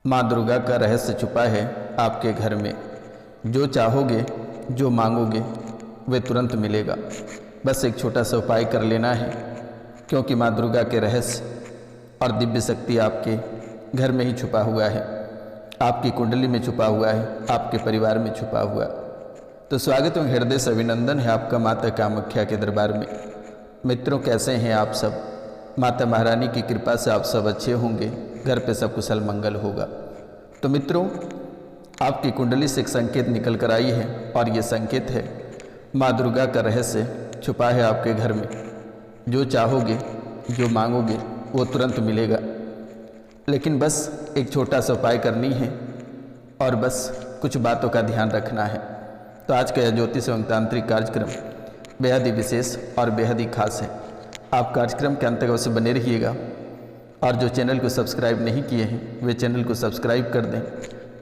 माँ दुर्गा का रहस्य छुपा है आपके घर में। जो चाहोगे, जो मांगोगे, वे तुरंत मिलेगा। बस एक छोटा सा उपाय कर लेना है, क्योंकि माँ दुर्गा के रहस्य और दिव्य शक्ति आपके घर में ही छुपा हुआ है, आपकी कुंडली में छुपा हुआ है, आपके परिवार में छुपा हुआ। तो स्वागत एवं हृदय से अभिनंदन है आपका माता कामाख्या के दरबार में। मित्रों, कैसे हैं आप सब? माता महारानी की कृपा से आप सब अच्छे होंगे, घर पे सब कुशल मंगल होगा। तो मित्रों, आपकी कुंडली से एक संकेत निकल कर आई है और ये संकेत है माँ दुर्गा का रहस्य छुपा है आपके घर में। जो चाहोगे, जो मांगोगे, वो तुरंत मिलेगा। लेकिन बस एक छोटा सा उपाय करनी है और बस कुछ बातों का ध्यान रखना है। तो आज का यह ज्योतिष एवं तांत्रिक कार्यक्रम बेहद ही विशेष और बेहद ही खास है। आप कार्यक्रम के अंत तक अवश्य बने रहिएगा और जो चैनल को सब्सक्राइब नहीं किए हैं वे चैनल को सब्सक्राइब कर दें,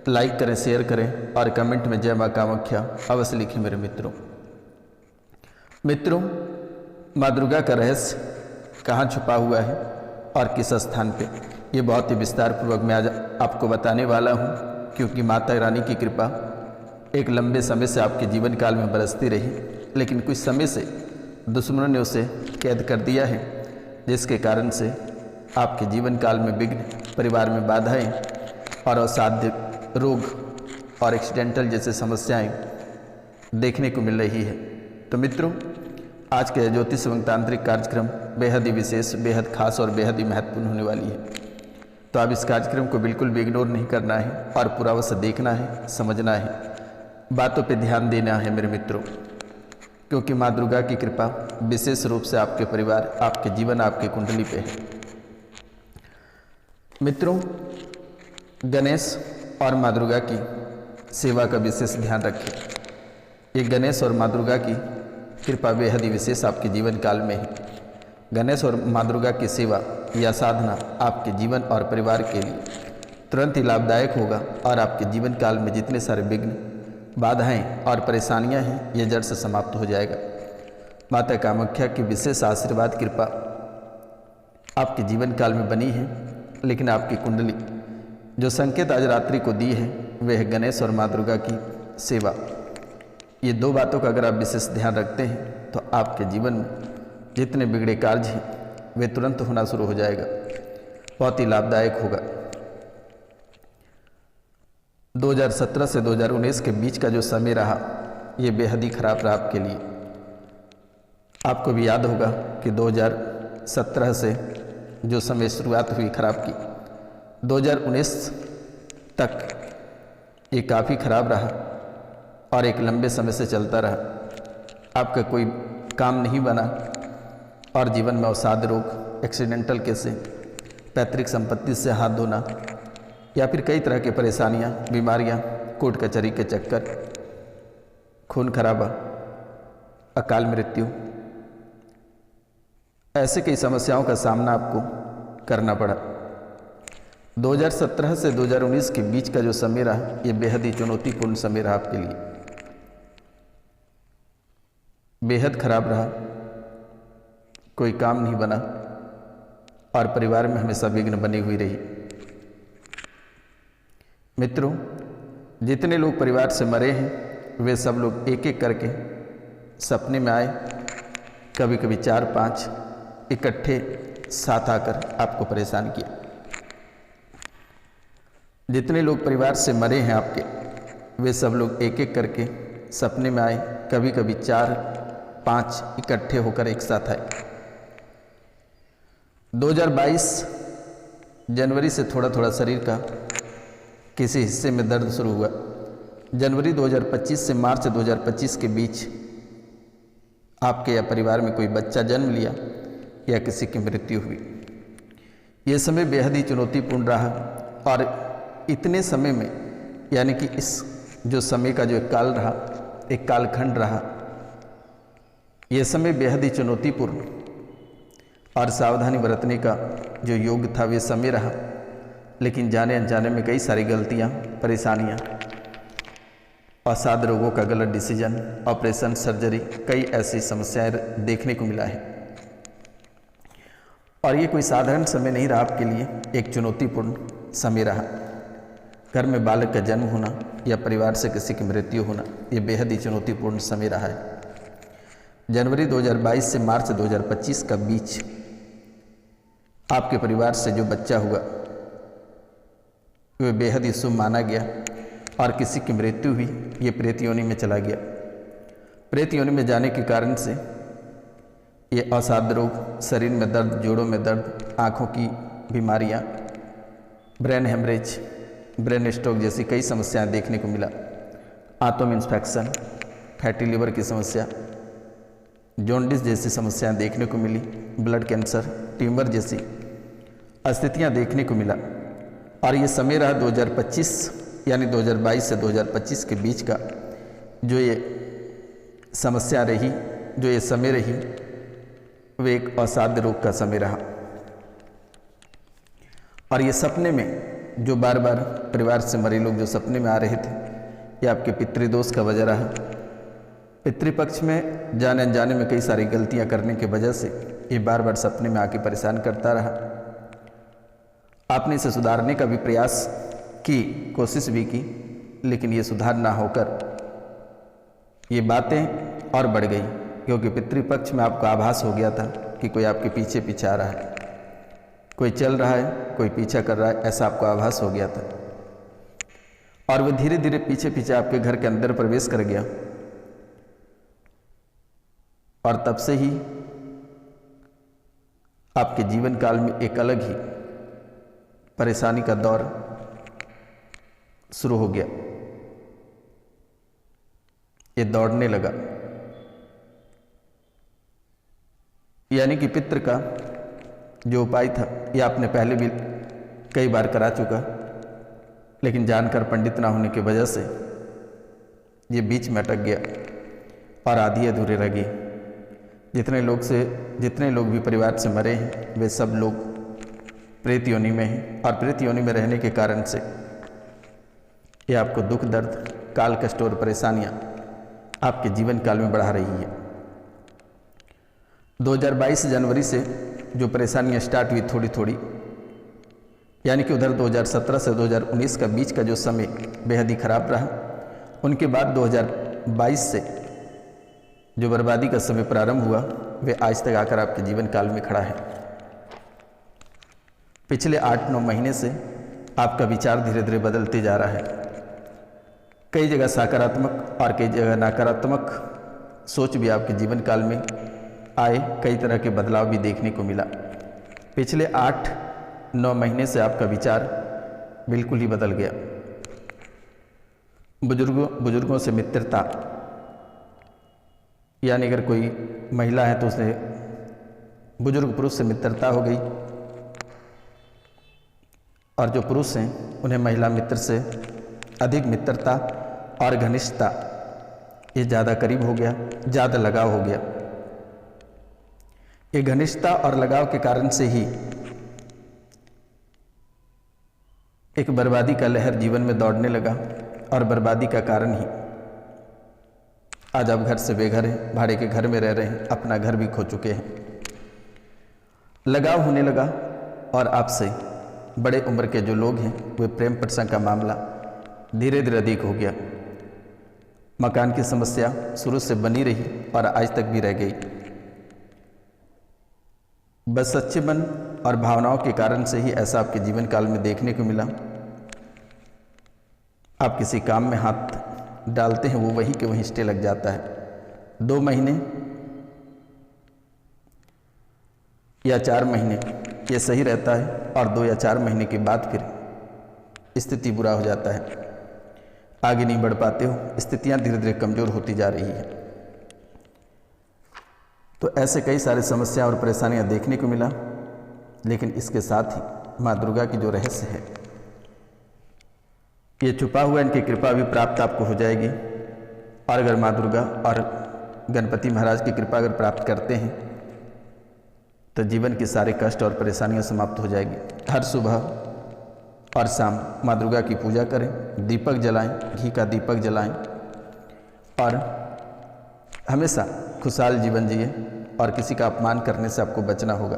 लाइक करें, शेयर करें और कमेंट में जय माँ कामाख्या अवश्य लिखें मेरे मित्रों, माँ दुर्गा का रहस्य कहाँ छुपा हुआ है और किस स्थान पे, ये बहुत ही विस्तार पूर्वक मैं आज आपको बताने वाला हूँ। क्योंकि माता रानी की कृपा एक लंबे समय से आपके जीवन काल में बरसती रही, लेकिन कुछ समय से दुश्मनों ने उसे कैद कर दिया है, जिसके कारण से आपके जीवन काल में विघ्न, परिवार में बाधाएं और असाध्य रोग और एक्सीडेंटल जैसे समस्याएं देखने को मिल रही है। तो मित्रों, आज के ज्योतिष एवं तांत्रिक कार्यक्रम बेहद ही विशेष, बेहद खास और बेहद ही महत्वपूर्ण होने वाली है। तो आप इस कार्यक्रम को बिल्कुल भी इग्नोर नहीं करना है और पूरा अवश्य देखना है, समझना है, बातों पे ध्यान देना है मेरे मित्रों। क्योंकि माँ दुर्गा की कृपा विशेष रूप से आपके परिवार, आपके जीवन, आपके कुंडली पे है। मित्रों, गणेश और माँ दुर्गा की सेवा का विशेष ध्यान रखें। ये गणेश और माँ दुर्गा की कृपा बेहद ही विशेष आपके जीवन काल में है। गणेश और माँ दुर्गा की सेवा या साधना आपके जीवन और परिवार के लिए तुरंत ही लाभदायक होगा और आपके जीवन काल में जितने सारे विघ्न, बाधाएं और परेशानियां हैं, ये जड़ से समाप्त हो जाएगा। माता कामाख्या की विशेष आशीर्वाद कृपा आपके जीवन काल में बनी है। लेकिन आपकी कुंडली जो संकेत आज रात्रि को दी है वह है गणेश और माँ दुर्गा की सेवा। ये दो बातों का अगर आप विशेष ध्यान रखते हैं तो आपके जीवन में जितने बिगड़े कार्य हैं वे तुरंत होना शुरू हो जाएगा, बहुत ही लाभदायक होगा। 2017 से 2019 के बीच का जो समय रहा ये बेहद ही खराब रहा आपके लिए। आपको भी याद होगा कि 2017 से जो समय शुरुआत हुई खराब की, 2019 तक ये काफ़ी खराब रहा और एक लंबे समय से चलता रहा। आपका कोई काम नहीं बना और जीवन में अवसाद रोग, एक्सीडेंटल केस, पैतृक संपत्ति से हाथ धोना या फिर कई तरह की परेशानियां, बीमारियां, कोर्ट कचहरी के चक्कर, खून खराबा, अकाल मृत्यु, ऐसे कई समस्याओं का सामना आपको करना पड़ा। 2017 से 2019 के बीच का जो समय रहा ये बेहद ही चुनौतीपूर्ण समय रहा आपके लिए, बेहद खराब रहा। कोई काम नहीं बना और परिवार में हमेशा विघ्न बनी हुई रही। मित्रों, जितने लोग परिवार से मरे हैं वे सब लोग एक एक करके सपने में आए, कभी कभी 4-5 इकट्ठे साथ आकर आपको परेशान किया। जितने लोग परिवार से मरे हैं आपके वे सब लोग एक एक करके सपने में आए, कभी कभी 4-5 इकट्ठे होकर एक साथ आए। 2022 जनवरी से थोड़ा थोड़ा शरीर का किसी हिस्से में दर्द शुरू हुआ। जनवरी 2025 से मार्च 2025 के बीच आपके या परिवार में कोई बच्चा जन्म लिया या किसी की मृत्यु हुई। ये समय बेहद ही चुनौतीपूर्ण रहा और इतने समय में, यानी कि इस जो समय का जो एक काल रहा, एक कालखंड रहा, ये समय बेहद ही चुनौतीपूर्ण और सावधानी बरतने का जो योग था वे समय रहा। लेकिन जाने अनजाने में कई सारी गलतियां, परेशानियां, असाध्य रोगों का गलत डिसीजन, ऑपरेशन, सर्जरी, कई ऐसी समस्याएं देखने को मिला है। और ये कोई साधारण समय नहीं रहा आपके लिए, एक चुनौतीपूर्ण समय रहा। घर में बालक का जन्म होना या परिवार से किसी की मृत्यु होना, ये बेहद ही चुनौतीपूर्ण समय रहा है। जनवरी 2022 से मार्च 2025 का बीच आपके परिवार से जो बच्चा हुआ वह बेहद ही शुभ माना गया और किसी की मृत्यु हुई, ये प्रेत योनि में चला गया। प्रेत योनि में जाने के कारण से ये असाध्य रोग, शरीर में दर्द, जोड़ों में दर्द, आँखों की बीमारियाँ, ब्रेन हेमरेज, ब्रेन स्ट्रोक जैसी कई समस्याएं देखने को मिला। आंतों में इन्फेक्शन, फैटी लिवर की समस्या, जॉन्डिस जैसी समस्याएं देखने को मिली, ब्लड कैंसर, ट्यूमर जैसी स्थितियां देखने को मिला। और ये समय रहा 2025 यानी 2022 से 2025 के बीच का जो ये समस्या रही, जो ये समय रही, वो एक असाध्य रोग का समय रहा। और ये सपने में जो बार बार परिवार से मरे लोग जो सपने में आ रहे थे, ये आपके पितृदोष का वजह रहा। पितृपक्ष में जाने अनजाने में कई सारी गलतियां करने की वजह से ये बार बार सपने में आके परेशान करता रहा। आपने इसे सुधारने का भी प्रयास की, कोशिश भी की, लेकिन ये सुधार ना होकर ये बातें और बढ़ गई, क्योंकि पितृपक्ष में आपको आभास हो गया था कि कोई आपके पीछे पीछे आ रहा है, कोई चल रहा है, कोई पीछा कर रहा है, ऐसा आपको आभास हो गया था। और वह धीरे धीरे पीछे पीछे आपके घर के अंदर प्रवेश कर गया। और तब से ही आपके जीवन काल में एक अलग ही परेशानी का दौर शुरू हो गया। ये दौड़ने लगा, यानी कि पितृ का जो उपाय था ये आपने पहले भी कई बार करा चुका, लेकिन जानकर पंडित ना होने की वजह से ये बीच में अटक गया और आधी अधूरे रह गई। जितने लोग भी परिवार से मरे हैं वे सब लोग प्रेत योनि में हैं, और प्रेत योनि में रहने के कारण से ये आपको दुख, दर्द, काल कष्ट और परेशानियां आपके जीवन काल में बढ़ा रही है। 2022 जनवरी से जो परेशानियां स्टार्ट हुई थोड़ी थोड़ी, यानी कि उधर 2017 से 2019 का बीच का जो समय बेहद ही खराब रहा, उनके बाद 2022 से जो बर्बादी का समय प्रारंभ हुआ वे आज तक आकर आपके जीवन काल में खड़ा है। पिछले 8-9 महीने से आपका विचार धीरे धीरे बदलते जा रहा है। कई जगह सकारात्मक और कई जगह नकारात्मक सोच भी आपके जीवन काल में आए, कई तरह के बदलाव भी देखने को मिला। पिछले 8-9 महीने से आपका विचार बिल्कुल ही बदल गया। बुजुर्गों से मित्रता, यानी अगर कोई महिला है तो उससे बुजुर्ग पुरुष से मित्रता हो गई, और जो पुरुष हैं उन्हें महिला मित्र से अधिक मित्रता और घनिष्ठता ये ज़्यादा करीब हो गया, ज़्यादा लगाव हो गया। ये घनिष्ठता और लगाव के कारण से ही एक बर्बादी का लहर जीवन में दौड़ने लगा, और बर्बादी का कारण ही आज आप घर से बेघर हैं, भाड़े के घर में रह रहे हैं, अपना घर भी खो चुके हैं। लगाव होने लगा, और आपसे बड़े उम्र के जो लोग हैं वे प्रेम प्रसंग का मामला धीरे धीरे अधिक हो गया। मकान की समस्या शुरू से बनी रही और आज तक भी रह गई। बस सच्चे मन और भावनाओं के कारण से ही ऐसा आपके जीवन काल में देखने को मिला। आप किसी काम में हाथ डालते हैं वो वहीं के वहीं स्टे लग जाता है। 2 महीने या 4 महीने ये सही रहता है, और 2 या 4 महीने के बाद फिर स्थिति बुरा हो जाता है, आगे नहीं बढ़ पाते हो, स्थितियां धीरे धीरे कमज़ोर होती जा रही है। तो ऐसे कई सारे समस्या और परेशानियां देखने को मिला, लेकिन इसके साथ ही माँ दुर्गा की जो रहस्य है ये छुपा हुआ, इनकी कृपा भी प्राप्त आपको हो जाएगी। और अगर माँ दुर्गा और गणपति महाराज की कृपा अगर प्राप्त करते हैं तो जीवन के सारे कष्ट और परेशानियां समाप्त हो जाएगी। हर सुबह और शाम माँ दुर्गा की पूजा करें, दीपक जलाएं, घी का दीपक जलाएं, और हमेशा खुशहाल जीवन जिए, और किसी का अपमान करने से आपको बचना होगा।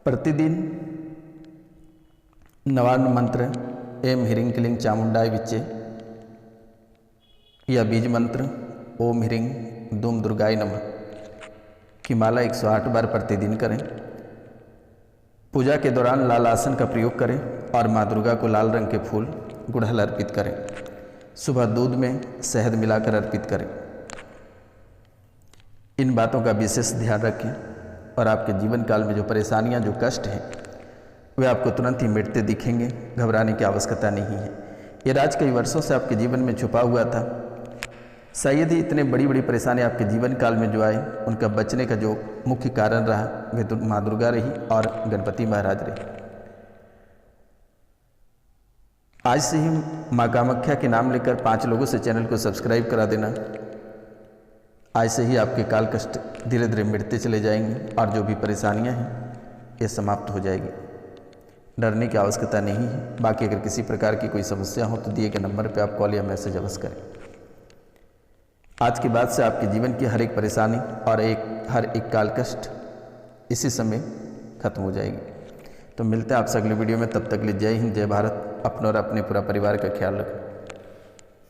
प्रतिदिन 99 मंत्र एम ह्रीं क्लीं चामुंडाय विच्चे या बीज मंत्र ओम ह्रीं दूम दुर्गाय नमः की माला 108 बार प्रतिदिन करें। पूजा के दौरान लाल आसन का प्रयोग करें और माँ दुर्गा को लाल रंग के फूल गुड़हल अर्पित करें। सुबह दूध में शहद मिलाकर अर्पित करें। इन बातों का विशेष ध्यान रखें और आपके जीवन काल में जो परेशानियां, जो कष्ट हैं, वे आपको तुरंत ही मिटते दिखेंगे। घबराने की आवश्यकता नहीं है। ये राज कई वर्षों से आपके जीवन में छुपा हुआ था। शायद ही इतने बड़ी बड़ी परेशानी आपके जीवन काल में जो आए, उनका बचने का जो मुख्य कारण रहा वे तो माँ दुर्गा रही और गणपति महाराज रहे। आज से ही माँ कामाख्या के नाम लेकर 5 लोगों से चैनल को सब्सक्राइब करा देना। आज से ही आपके काल कष्ट धीरे धीरे मिटते चले जाएंगे और जो भी परेशानियां हैं ये समाप्त हो जाएगी। डरने की आवश्यकता नहीं है। बाकी अगर किसी प्रकार की कोई समस्या हो तो दिए गए नंबर पर आप कॉल या मैसेज अवश्य करें। आज के बाद से आपके जीवन की हर एक परेशानी और हर एक काल कष्ट इसी समय खत्म हो जाएगी। तो मिलते हैं आपसे अगले वीडियो में। तब तक के लिए जय हिंद, जय भारत। अपने और अपने पूरा परिवार का ख्याल रखें।